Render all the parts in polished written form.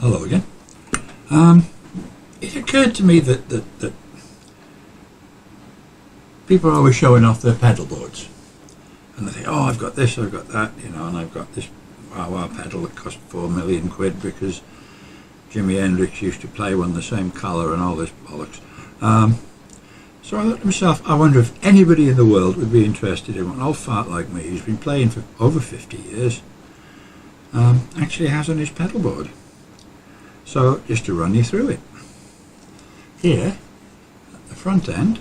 Hello again. It occurred to me that people are always showing off their pedal boards, and they think, oh, I've got this, I've got that, you know, and I've got this wah-wah pedal that cost 4 million quid because Jimi Hendrix used to play one the same colour and all this bollocks. So I thought to myself, I wonder if anybody in the world would be interested in what an old fart like me, who's been playing for over 50 years, actually has on his pedal board. So just to run you through it. Here, at the front end,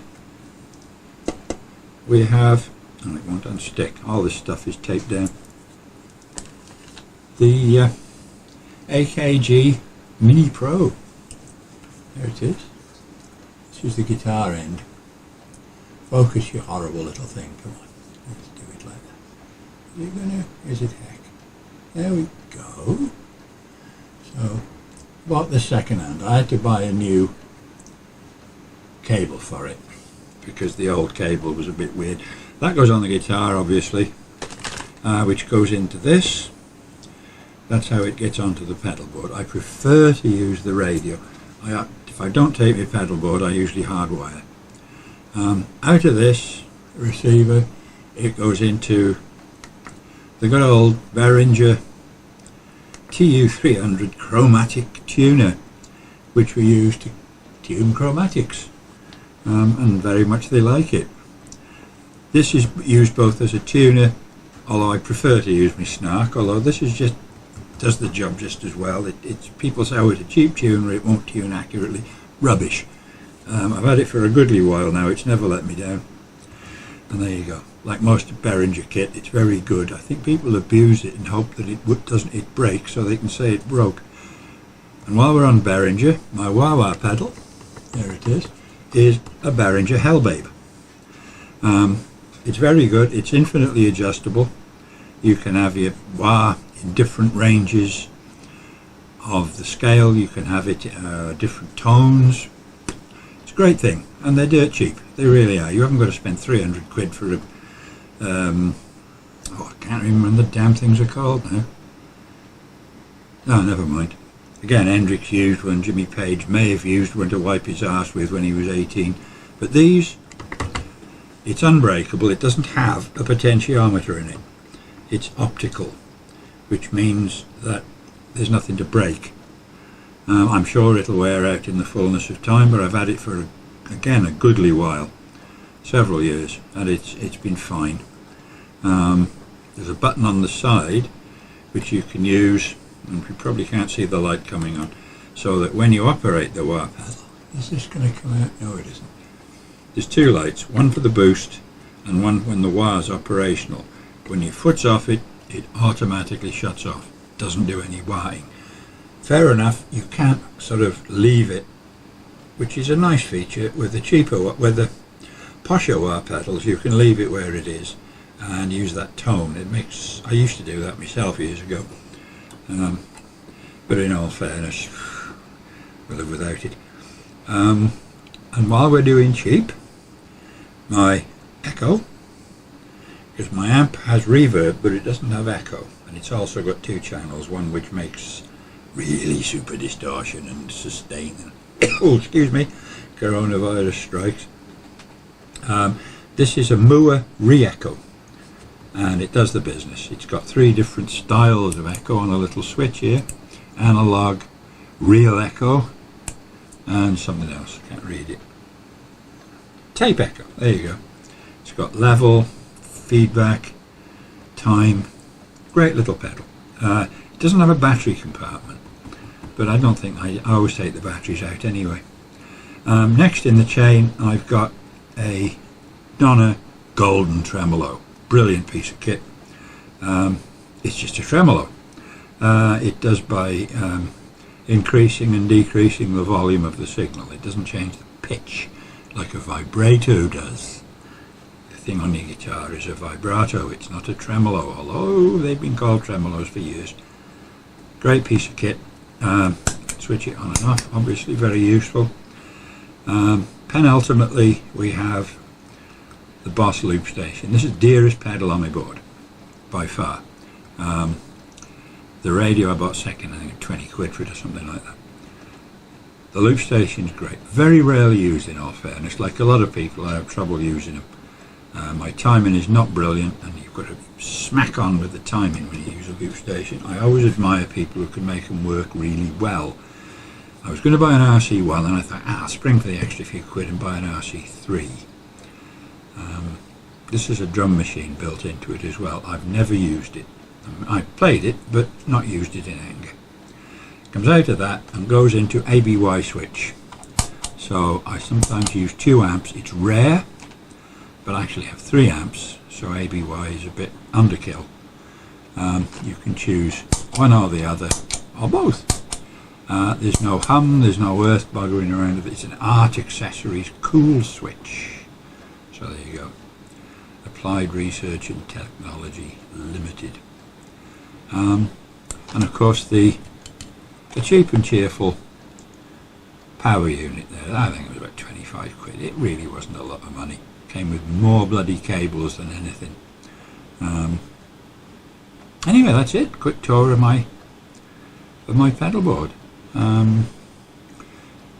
we have, and it won't unstick, all this stuff is taped down, the AKG Mini Pro. There it is. This is the guitar end. Focus, you horrible little thing. Come on, let's do it like that. You're gonna, is it heck? There we go. So, bought this second hand. I had to buy a new cable for it because the old cable was a bit weird. That goes on the guitar, obviously, which goes into this. That's how it gets onto the pedal board. I prefer to use the radio. If I don't take my pedal board, I usually hardwire. Out of this receiver, it goes into the good old Behringer TU300 chromatic tuner, which we use to tune chromatics, and very much they like it. This is used both as a tuner, although I prefer to use my snark, although this is just does the job just as well. It's people say, oh, it's a cheap tuner, it won't tune accurately. Rubbish. I've had it for a goodly while now, it's never let me down. And there you go. Like most Behringer kit, it's very good. I think people abuse it and hope that it break so they can say it broke. And while we're on Behringer, my wah-wah pedal, there it is a Behringer Hellbabe. It's very good, it's infinitely adjustable. You can have your wah in different ranges of the scale, you can have it different tones. It's a great thing, and they're dirt cheap, they really are. You haven't got to spend 300 quid for a I can't remember what the damn things are called now. No, never mind. Again, Hendrix used one, Jimmy Page may have used one to wipe his arse with when he was 18, but these, it's unbreakable. It doesn't have a potentiometer in it. It's optical, which means that there's nothing to break. I'm sure it'll wear out in the fullness of time, but I've had it for, again, a goodly while, several years, and it's been fine. There's a button on the side which you can use, and you probably can't see the light coming on, so that when you operate the wah pedal, is this going to come out? No, it isn't. There's two lights, one for the boost and one when the wah is operational. When your foot's off it, it automatically shuts off. Doesn't do any wahing. Fair enough, you can't sort of leave it, which is a nice feature with the cheaper, with the posher wah pedals. You can leave it where it is and use that tone. It makes. I used to do that myself years ago, but in all fairness, we'll live without it. And while we're doing cheap, my echo, because my amp has reverb but it doesn't have echo, and it's also got two channels, one which makes really super distortion and sustain. Oh, excuse me, coronavirus strikes. This is a Mua Re-Echo, and it does the business. It's got 3 different styles of echo on a little switch here: analog, real echo, and something else, I can't read it. Tape echo, there you go. It's got level, feedback, time. Great little pedal. It doesn't have a battery compartment, but I don't think I always take the batteries out anyway. Next in the chain, I've got a Donna Golden Tremolo. Brilliant piece of kit. It's just a tremolo. It does by increasing and decreasing the volume of the signal. It doesn't change the pitch like a vibrato does. The thing on your guitar is a vibrato, it's not a tremolo, although they've been called tremolos for years. Great piece of kit. Switch it on and off, obviously very useful. Penultimately, we have the Boss loop station. This is the dearest pedal on my board by far. The radio I bought second, I think 20 quid for it or something like that. The loop station's great. Very rarely used, in all fairness. Like a lot of people, I have trouble using them. My timing is not brilliant, and you've got to smack on with the timing when you use a loop station. I always admire people who can make them work really well. I was going to buy an RC1, and I thought, I'll spring for the extra few quid and buy an RC3. This is a drum machine built into it as well. I've never used it. I've played it, but not used it in anger. Comes out of that and goes into ABY switch. So I sometimes use 2 amps. It's rare, but I actually have 3 amps, so ABY is a bit underkill. You can choose one or the other, or both. There's no hum, there's no earth buggering around with it. It's an Art Accessories cool switch. So there you go. Applied Research and Technology Limited. And of course the cheap and cheerful power unit there, I think it was about 25 quid. It really wasn't a lot of money. Came with more bloody cables than anything. Anyway, that's it. Quick tour of my pedalboard.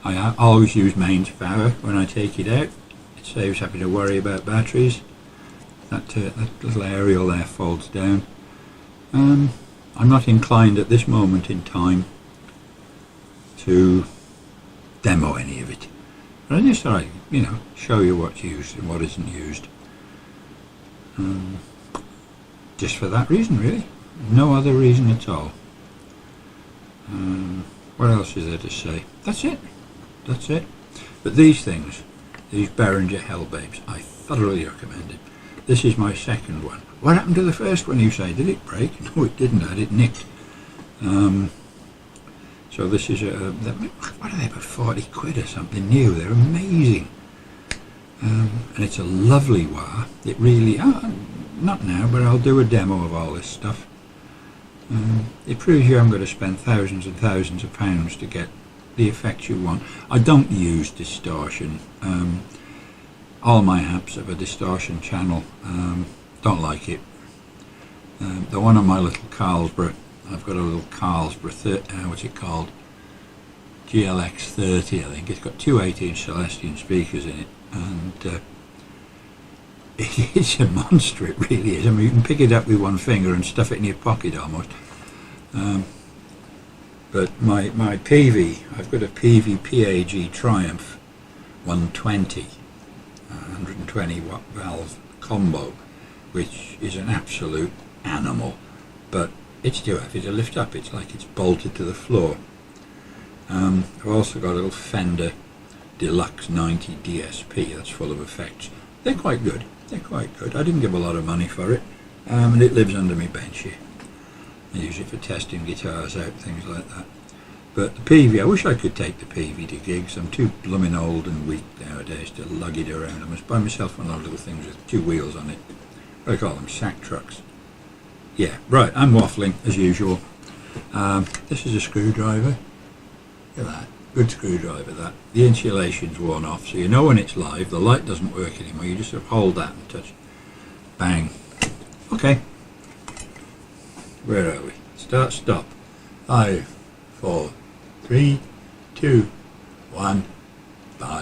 I always use mains power when I take it out. It saves having to worry about batteries. That little aerial there folds down. I'm not inclined at this moment in time to demo any of it. But I just thought I'd, show you what's used and what isn't used. Just for that reason, really. No other reason at all. What else is there to say? That's it. That's it. But these things, these Behringer Hellbabes, I thoroughly recommend it. This is my second one. What happened to the first one, you say? Did it break? No, it didn't. I had it nicked. So this is what are they, about 40 quid or something new? They're amazing. And it's a lovely wah. It really, not now, but I'll do a demo of all this stuff. It proves you haven't got to spend thousands and thousands of pounds to get the effect you want. I don't use distortion. All my amps have a distortion channel. Don't like it. The one on my little Carlsberg, I've got a little Carlsberg, what's it called? GLX 30, I think. It's got 2 8-inch Celestion speakers in it, and it's a monster, it really is. I mean, you can pick it up with one finger and stuff it in your pocket almost. But my PV, I've got a PV PAG Triumph 120, 120 watt valve combo, which is an absolute animal, but it's too heavy to lift up. It's like it's bolted to the floor. I've also got a little Fender Deluxe 90 DSP that's full of effects. They're quite good. They're quite good. I didn't give a lot of money for it, and it lives under my bench here. I use it for testing guitars out, things like that. But the PV, I wish I could take the PV to gigs. I'm too blooming old and weak nowadays to lug it around. I must buy myself one of those little things with 2 wheels on it. I call them sack trucks. Yeah, right, I'm waffling as usual. This is a screwdriver. Look at that. Good screwdriver, that. The insulation's worn off, so you know when it's live. The light doesn't work anymore. You just sort of hold that and touch. Bang. Okay. Where are we? Start, stop. 5, 4, 3, 2, 1.